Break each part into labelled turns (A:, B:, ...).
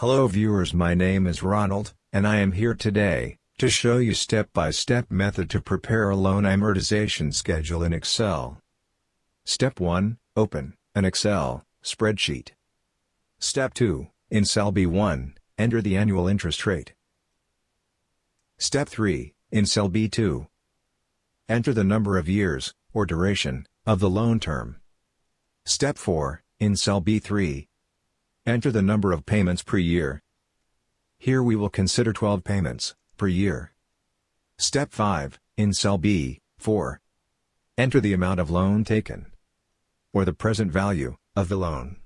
A: Hello viewers, my name is Ronald, and I am here today to show you step-by-step method to prepare a loan amortization schedule in Excel. Step 1, open an Excel spreadsheet. Step 2, in cell B1, enter the annual interest rate. Step 3, in cell B2, enter the number of years, or duration, of the loan term. Step 4, in cell B3, enter the number of payments per year. Here we will consider 12 payments per year. Step 5, in cell B4, enter the amount of loan taken, or the present value of the loan.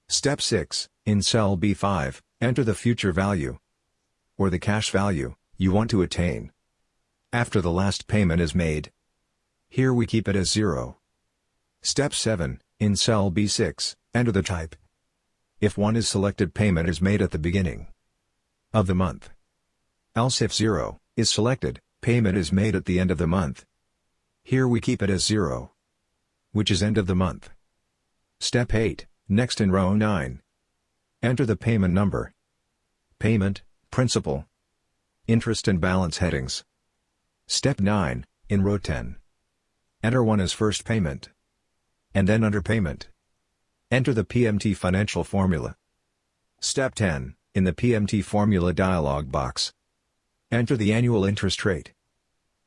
A: Step 6, in cell B5, enter the future value, or the cash value, you want to attain after the last payment is made. Here we keep it as 0. Step 7, in cell B6, enter the type. If 1 is selected, payment is made at the beginning of the month. Else if 0 is selected, payment is made at the end of the month. Here we keep it as 0, which is end of the month. Step 8, next in row 9. Enter the payment number, payment, principal, interest and balance headings. Step 9, in row 10. Enter 1 as first payment, and then under payment, enter the PMT financial formula. Step 10, in the PMT formula dialog box, enter the annual interest rate,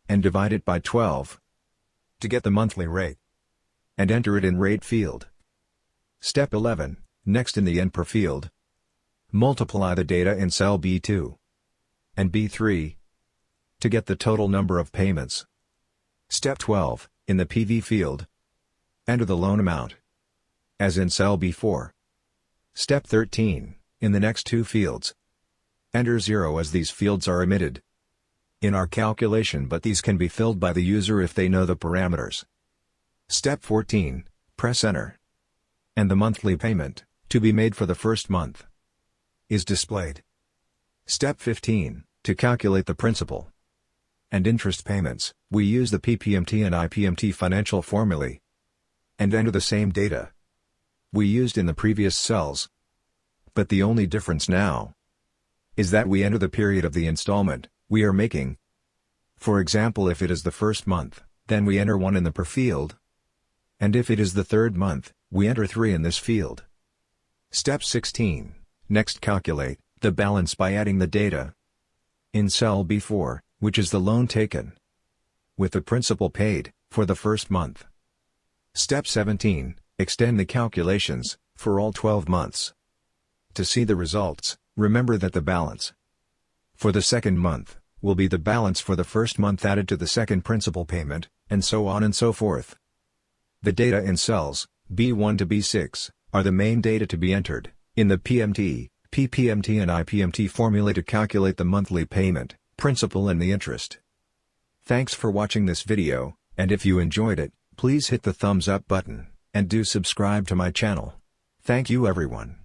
A: and divide it by 12 to get the monthly rate, and enter it in rate field. Step 11, next in the NPR field, multiply the data in cell B2 and B3 to get the total number of payments. Step 12, in the PV field, enter the loan amount, as in cell B4. Step 13, in the next two fields, enter 0 as these fields are omitted in our calculation, but these can be filled by the user if they know the parameters. Step 14, press enter, and the monthly payment to be made for the first month is displayed. Step 15, to calculate the principal and interest payments, we use the PPMT and IPMT financial formulae and enter the same data we used in the previous cells. But the only difference now is that we enter the period of the installment we are making. For example, if it is the first month, then we enter 1 in the per field, and if it is the third month, we enter 3 in this field. Step 16, next calculate the balance by adding the data in cell B4, which is the loan taken, with the principal paid for the first month. Step 17, extend the calculations for all 12 months. To see the results, remember that the balance for the second month will be the balance for the first month added to the second principal payment, and so on and so forth. The data in cells B1 to B6 are the main data to be entered in the PMT, PPMT and IPMT formula to calculate the monthly payment, principal and the interest. Thanks for watching this video, and if you enjoyed it, please hit the thumbs up button, and do subscribe to my channel. Thank you everyone.